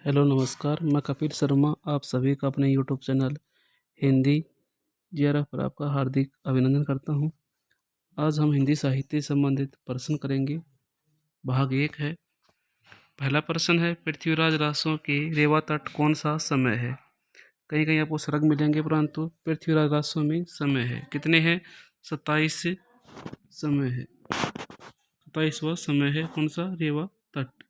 Hello नमस्कार, मैं कपिल शर्मा आप सभी का अपने यूट्यूब चैनल हिंदी जीआरएफ पर आपका हार्दिक अभिनंदन करता हूं। आज हम हिंदी साहित्य से संबंधित प्रश्न करेंगे। भाग 1 है। पहला प्रश्न है, पृथ्वीराज रासो के रेवा तट कौन सा समय है? कहीं कहीं आपको स्वर्ग मिलेंगे, परंतु पृथ्वीराज रासो में समय है। कितने हैं? 27 समय है। 27वां समय है। कौन सा? रेवा तट।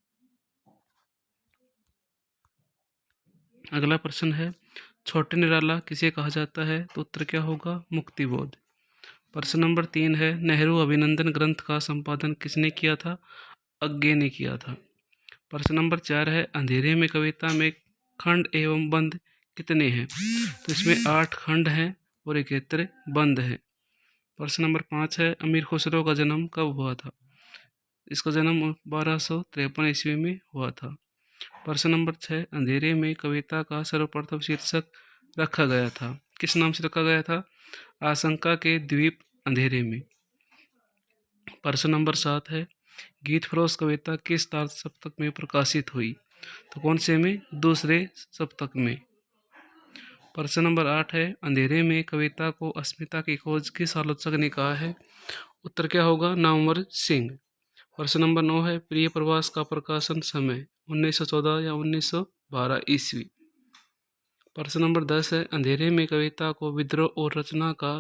अगला प्रश्न है, छोटे निराला किसे कहा जाता है? तो उत्तर क्या होगा? मुक्तिबोध। प्रश्न नंबर 3 है, नेहरू अभिनंदन ग्रंथ का संपादन किसने किया था? अज्ञे ने किया था। प्रश्न नंबर 4 है, अंधेरे में कविता में खंड एवं बंद कितने हैं? तो इसमें 8 खंड हैं और 71 बंद हैं। प्रश्न नंबर 5 है, अमीर खुसरो का जन्म कब हुआ था? इसका जन्म 1253 ईस्वी में हुआ था। प्रश्न नंबर 6, अंधेरे में कविता का सर्वप्रथम शीर्षक रखा गया था। किस नाम से रखा गया था? आशंका के द्वीप अंधेरे में। प्रश्न नंबर 7 है, गीत फरोश कविता किस तार सप्तक में प्रकाशित हुई? तो कौन से में? दूसरे सप्तक में। प्रश्न नंबर 8 है, अंधेरे में कविता को अस्मिता की खोज किस आलोचक ने कहा है? उत्तर क्या होगा? नामवर सिंह। प्रश्न नंबर 9 है, प्रिय प्रवास का प्रकाशन समय 1914 या 1912 ईस्वी। प्रश्न नंबर 10 है, अंधेरे में कविता को विद्रोह और रचना का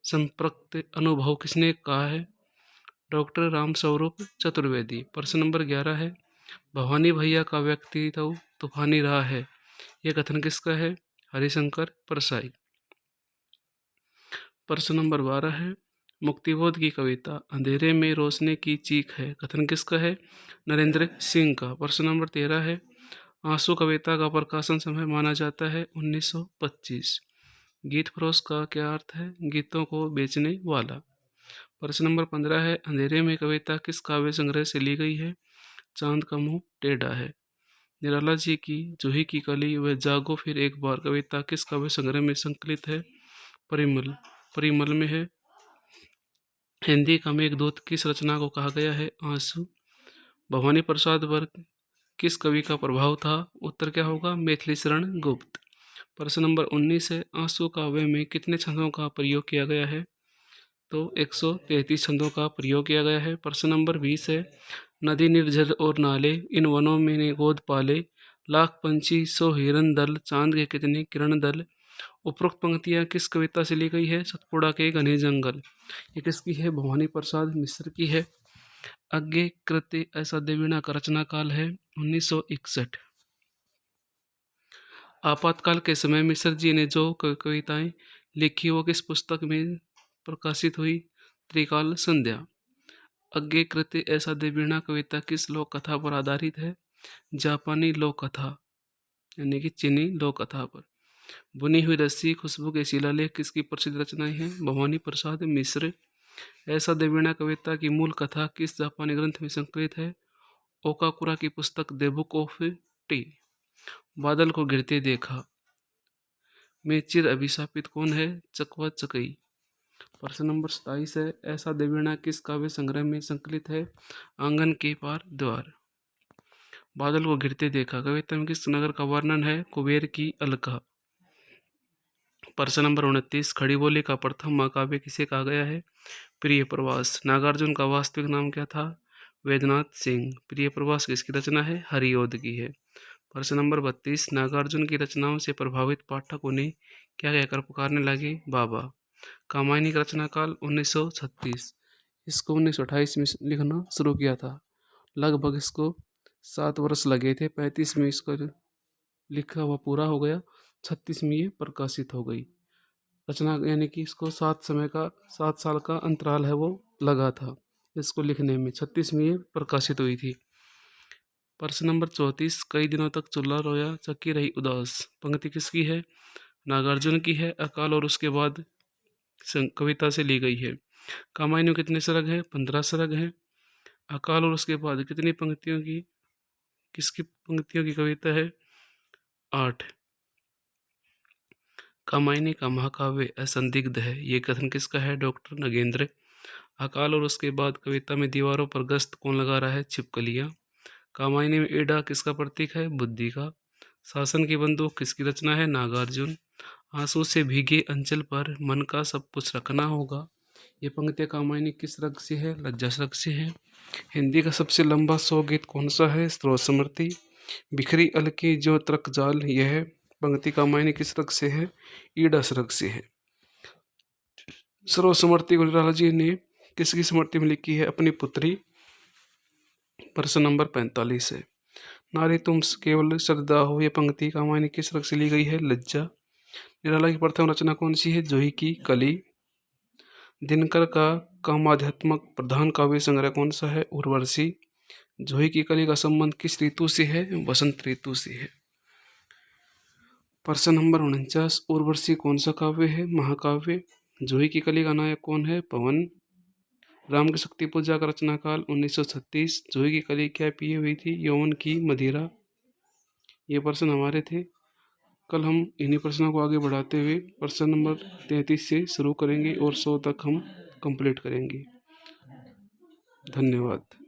संप्रक्त अनुभव किसने कहा है? डॉक्टर रामस्वरूप चतुर्वेदी। प्रश्न नंबर 11 है, भवानी भैया का व्यक्तित्व तूफानी रहा है, यह कथन किसका है? हरिशंकर परसाई। प्रश्न नंबर 12 है, मुक्तिबोध की कविता अंधेरे में रोशनी की चीख है, कथन किसका है? नरेंद्र सिंह का। प्रश्न नंबर 13 है, आंसू कविता का प्रकाशन समय माना जाता है 1925। गीत फरोश का क्या अर्थ है? गीतों को बेचने वाला। प्रश्न नंबर 15 है, अंधेरे में कविता किस काव्य संग्रह से ली गई है? चांद का मुंह टेढ़ा है। निराला जी की जूही की कली व जागो फिर एक बार कविता किस काव्य संग्रह में संकलित है? परिमल। परिमल में है। हिंदी का मेघदूत किस रचना को कहा गया है? आंसू। भवानी प्रसाद पर किस कवि का प्रभाव था? उत्तर क्या होगा? मैथिली शरण गुप्त। प्रश्न नंबर 19 है, आंसू काव्य में कितने छंदों का प्रयोग किया गया है? तो 133 छंदों का प्रयोग किया गया है। प्रश्न नंबर 20 है, नदी निर्झर और नाले इन वनों में ने गोद पाले, लाख पंछी सो हिरन दल, चांद के कितने किरण दल। उपरोक्त पंक्तियां किस कविता से ली गई है? सतपुड़ा के घने जंगल। ये किसकी है? भवानी प्रसाद मिश्र की है। अज्ञे कृत्य ऐसा देवीणा का रचना काल है 1961। आपातकाल के समय मिश्र जी ने जो कविताएं लिखी वो किस पुस्तक में प्रकाशित हुई? त्रिकाल संध्या। अज्ञे कृत्य ऐसा देवीणा कविता किस लोक कथा पर आधारित है? जापानी लोक कथा यानी कि चीनी लोक कथा पर। बुनी हुई रस्सी, खुशबू के शिलालेख किसकी प्रसिद्ध रचनाएं हैं? भवानी प्रसाद मिश्र। ऐसा देवीणा कविता की मूल कथा किस जापानी ग्रंथ में संकलित है? ओकाकुरा की पुस्तक द बुक ऑफ टी। बादल को गिरते देखा में चिर अभिशापित कौन है? चकवा चकई। प्रश्न नंबर 27 है, ऐसा देवीणा किस काव्य संग्रह में संकलित है? आंगन के पार द्वार। बादल को गिरते देखा कविता में किस नगर का वर्णन है? कुबेर की अलका। प्रश्न नंबर 29, खड़ी बोली का प्रथम महाकाव्य किसे कहा गया है? प्रिय प्रवास। नागार्जुन का वास्तविक नाम क्या था? वैद्यनाथ सिंह। प्रिय प्रवास किसकी रचना है? हरिओद की है। प्रश्न नंबर 32, नागार्जुन की रचनाओं से प्रभावित पाठक उन्हें क्या कहकर पुकारने लगे? बाबा। कामायनी का रचना काल 1936। इसको 1928 में लिखना शुरू किया था। लगभग इसको 7 वर्ष लगे थे। 35 में इसका लिखा हुआ पूरा हो गया। 36 में ये प्रकाशित हो गई रचना, यानी कि इसको 7 साल का अंतराल है वो लगा था इसको लिखने में। 36 में ये प्रकाशित हुई थी। प्रश्न नंबर 34, कई दिनों तक चूल्हा रोया चक्की रही उदास। पंक्ति किसकी है? नागार्जुन की है। अकाल और उसके बाद कविता से ली गई है। कामायनी में कितने सरग हैं? 15 सरग हैं। अकाल और उसके बाद कितनी पंक्तियों की किसकी पंक्तियों की कविता है? 8। कामायनी का महाकाव्य असंदिग्ध है, ये कथन किसका है? डॉक्टर नगेंद्र। अकाल और उसके बाद कविता में दीवारों पर गश्त कौन लगा रहा है? छिपकलियाँ। कामायनी में ईड़ा किसका प्रतीक है? बुद्धि का। शासन की बंदूक किसकी रचना है? नागार्जुन। आंसू से भीगे अंचल पर मन का सब कुछ रखना होगा। ये पंक्तियाँ कामायनी किस रग से है? लज्जा रग से है। हिंदी का सबसे लंबा 100 गीत कौन सा है? स्रोत समृद्धि। बिखरी अलकी जो तर्क जाल, यह पंक्ति कामायनी किस रग से है? ईडस रग से है। स्रोत समृद्धि गुजराला जी ने किसकी स्मृति में लिखी है? अपनी पुत्री। प्रश्न नंबर 45 है। नारी तुम केवल श्रद्धा हो, यह पंक्ति कामायनी किस रग से ली गई है? लज्जा। निराला की प्रथम रचना कौन सी है? जूही की कली। दिनकर का कामाध्यात्मक प्रधान काव्य संग्रह कौन सा है? उर्वशी। जूही की कली का संबंध किस ऋतु से है? वसंत ऋतु से है। प्रश्न नंबर 49। उर्वशी कौन सा काव्य है? महाकाव्य। जूही की कली का नायक कौन है? पवन। राम की शक्ति पूजा का रचना काल 1936। जूही की कली क्या पिए हुई थी? यौवन की मदिरा। ये प्रश्न हमारे थे। कल हम इन्हीं प्रश्नों को आगे बढ़ाते हुए प्रश्न नंबर 33 से शुरू करेंगे और 100 तक हम कंप्लीट करेंगे। धन्यवाद।